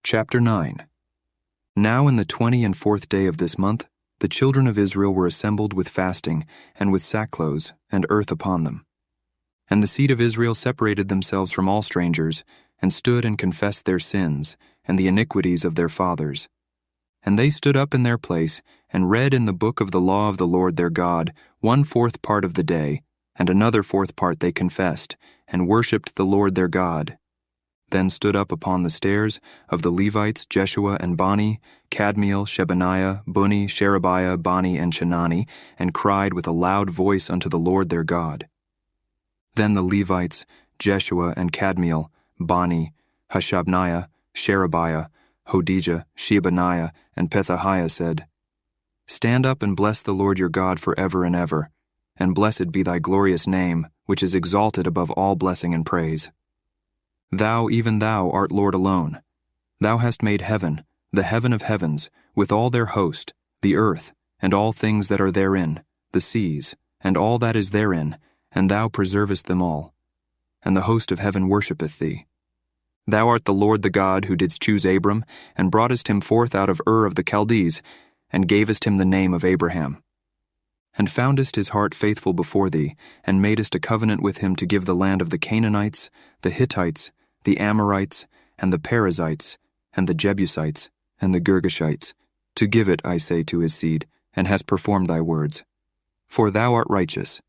Chapter 9. Now in the 24th day of this month, the children of Israel were assembled with fasting, and with sackcloths, and earth upon them. And the seed of Israel separated themselves from all strangers, and stood and confessed their sins, and the iniquities of their fathers. And they stood up in their place, and read in the book of the law of the Lord their God 1/4 part of the day, and another 4th part they confessed, and worshipped the Lord their God. Then stood up upon the stairs of the Levites Jeshua and Bani, Kadmiel, Shebaniah, Bunni, Sherebiah, Bani, and Chenani, and cried with a loud voice unto the Lord their God. Then the Levites Jeshua and Kadmiel, Bani, Hashabniah, Sherebiah, Hodijah, Shebaniah, and Pethahiah said, Stand up and bless the Lord your God forever and ever, and blessed be thy glorious name, which is exalted above all blessing and praise. Thou, even thou, art Lord alone. Thou hast made heaven, the heaven of heavens, with all their host, the earth, and all things that are therein, the seas, and all that is therein, and thou preservest them all. And the host of heaven worshippeth thee. Thou art the Lord the God who didst choose Abram, and broughtest him forth out of Ur of the Chaldees, and gavest him the name of Abraham. And foundest his heart faithful before thee, and madest a covenant with him to give the land of the Canaanites, the Hittites, the Amorites, and the Perizzites, and the Jebusites, and the Girgashites, to give it, I say, to his seed, and hast performed thy words. For thou art righteous,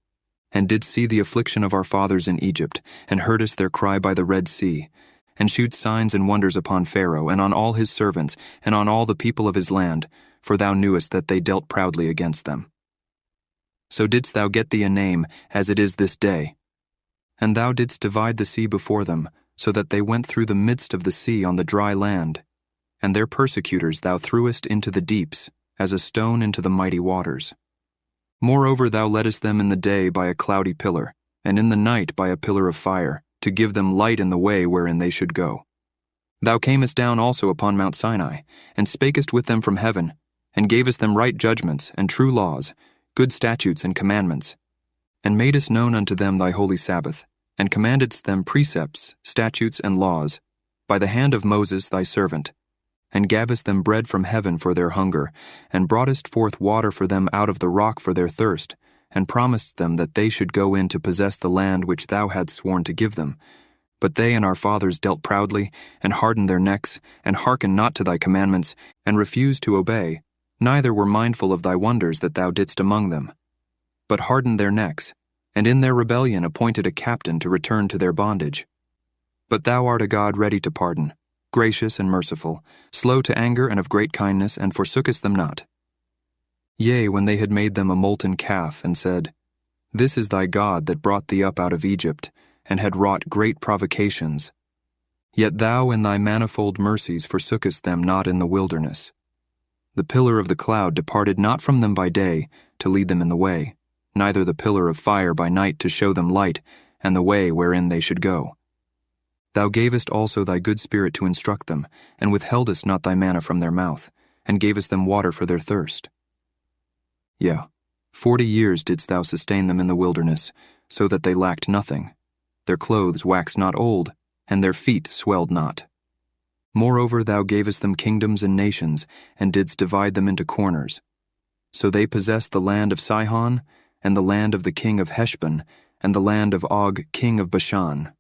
and didst see the affliction of our fathers in Egypt, and heardest their cry by the Red Sea, and shewed signs and wonders upon Pharaoh, and on all his servants, and on all the people of his land, for thou knewest that they dealt proudly against them. So didst thou get thee a name, as it is this day. And thou didst divide the sea before them, so that they went through the midst of the sea on the dry land. And their persecutors thou threwest into the deeps, as a stone into the mighty waters. Moreover thou leddest them in the day by a cloudy pillar, and in the night by a pillar of fire, to give them light in the way wherein they should go. Thou camest down also upon Mount Sinai, and spakest with them from heaven, and gavest them right judgments and true laws, good statutes and commandments, and madest known unto them thy holy Sabbath, and commandedst them precepts, statutes, and laws, by the hand of Moses thy servant, and gavest them bread from heaven for their hunger, and broughtest forth water for them out of the rock for their thirst, and promisedst them that they should go in to possess the land which thou hadst sworn to give them. But they and our fathers dealt proudly, and hardened their necks, and hearkened not to thy commandments, and refused to obey, neither were mindful of thy wonders that thou didst among them, but hardened their necks, and in their rebellion appointed a captain to return to their bondage. But thou art a God ready to pardon, gracious and merciful, slow to anger and of great kindness, and forsookest them not. Yea, when they had made them a molten calf, and said, This is thy God that brought thee up out of Egypt, and had wrought great provocations. Yet thou in thy manifold mercies forsookest them not in the wilderness. The pillar of the cloud departed not from them by day, to lead them in the way, neither the pillar of fire by night to show them light, and the way wherein they should go. Thou gavest also thy good spirit to instruct them, and withheldest not thy manna from their mouth, and gavest them water for their thirst. Yea, 40 years didst thou sustain them in the wilderness, so that they lacked nothing. Their clothes waxed not old, and their feet swelled not. Moreover thou gavest them kingdoms and nations, and didst divide them into corners. So they possessed the land of Sihon, and the land of the king of Heshbon, and the land of Og king of Bashan.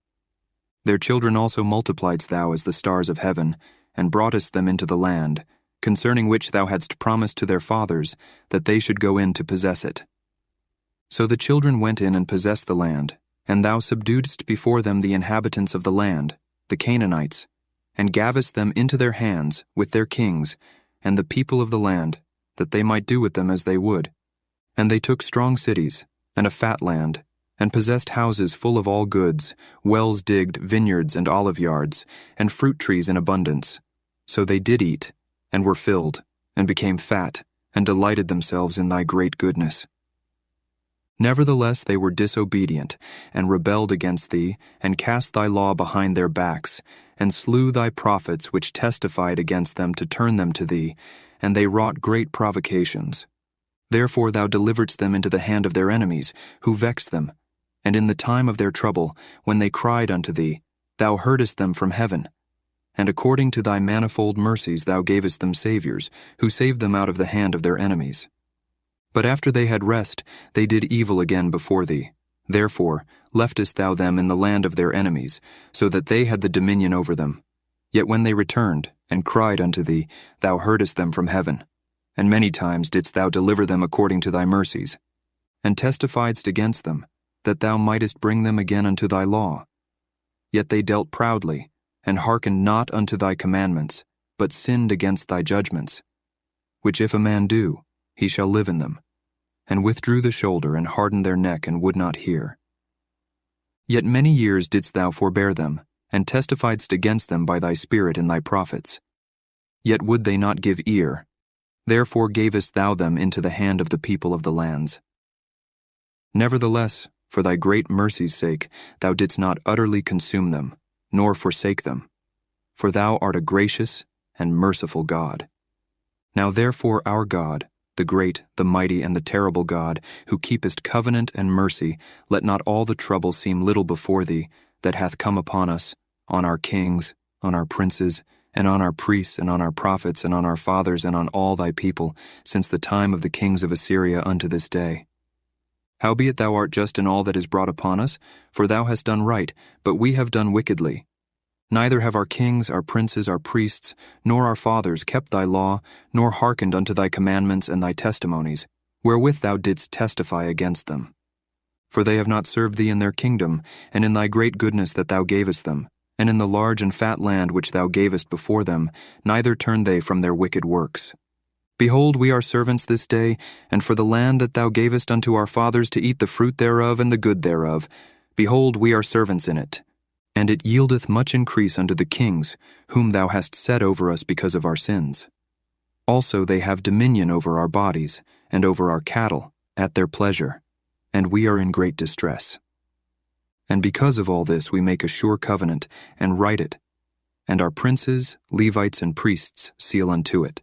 Their children also multipliedst thou as the stars of heaven, and broughtest them into the land, concerning which thou hadst promised to their fathers, that they should go in to possess it. So the children went in and possessed the land, and thou subduedst before them the inhabitants of the land, the Canaanites, and gavest them into their hands with their kings, and the people of the land, that they might do with them as they would. And they took strong cities, and a fat land, and possessed houses full of all goods, wells digged, vineyards and olive yards, and fruit trees in abundance. So they did eat, and were filled, and became fat, and delighted themselves in thy great goodness. Nevertheless they were disobedient, and rebelled against thee, and cast thy law behind their backs, and slew thy prophets which testified against them to turn them to thee, and they wrought great provocations. Therefore thou deliveredst them into the hand of their enemies, who vexed them, and in the time of their trouble, when they cried unto thee, thou heardest them from heaven, And according to thy manifold mercies thou gavest them saviors, who saved them out of the hand of their enemies. But after they had rest, they did evil again before thee. Therefore leftest thou them in the land of their enemies, so that they had the dominion over them. Yet when they returned, and cried unto thee, thou heardest them from heaven. And many times didst thou deliver them according to thy mercies, and testifiedst against them, that thou mightest bring them again unto thy law. Yet they dealt proudly, and hearkened not unto thy commandments, but sinned against thy judgments, which if a man do, he shall live in them, and withdrew the shoulder, and hardened their neck, and would not hear. Yet many years didst thou forbear them, and testifiedst against them by thy Spirit and thy prophets. Yet would they not give ear. Therefore gavest thou them into the hand of the people of the lands. Nevertheless, for thy great mercy's sake, thou didst not utterly consume them, nor forsake them. For thou art a gracious and merciful God. Now therefore our God, the great, the mighty, and the terrible God, who keepest covenant and mercy, let not all the trouble seem little before thee, that hath come upon us, on our kings, on our princes, and on our priests, and on our prophets, and on our fathers, and on all thy people, since the time of the kings of Assyria unto this day. Howbeit thou art just in all that is brought upon us, for thou hast done right, but we have done wickedly. Neither have our kings, our princes, our priests, nor our fathers kept thy law, nor hearkened unto thy commandments and thy testimonies, wherewith thou didst testify against them. For they have not served thee in their kingdom, and in thy great goodness that thou gavest them, and in the large and fat land which thou gavest before them, neither turned they from their wicked works. Behold, we are servants this day, and for the land that thou gavest unto our fathers to eat the fruit thereof and the good thereof, behold, we are servants in it. And it yieldeth much increase unto the kings, whom thou hast set over us because of our sins. Also they have dominion over our bodies, and over our cattle, at their pleasure, and we are in great distress. And because of all this we make a sure covenant, and write it, and our princes, Levites, and priests seal unto it.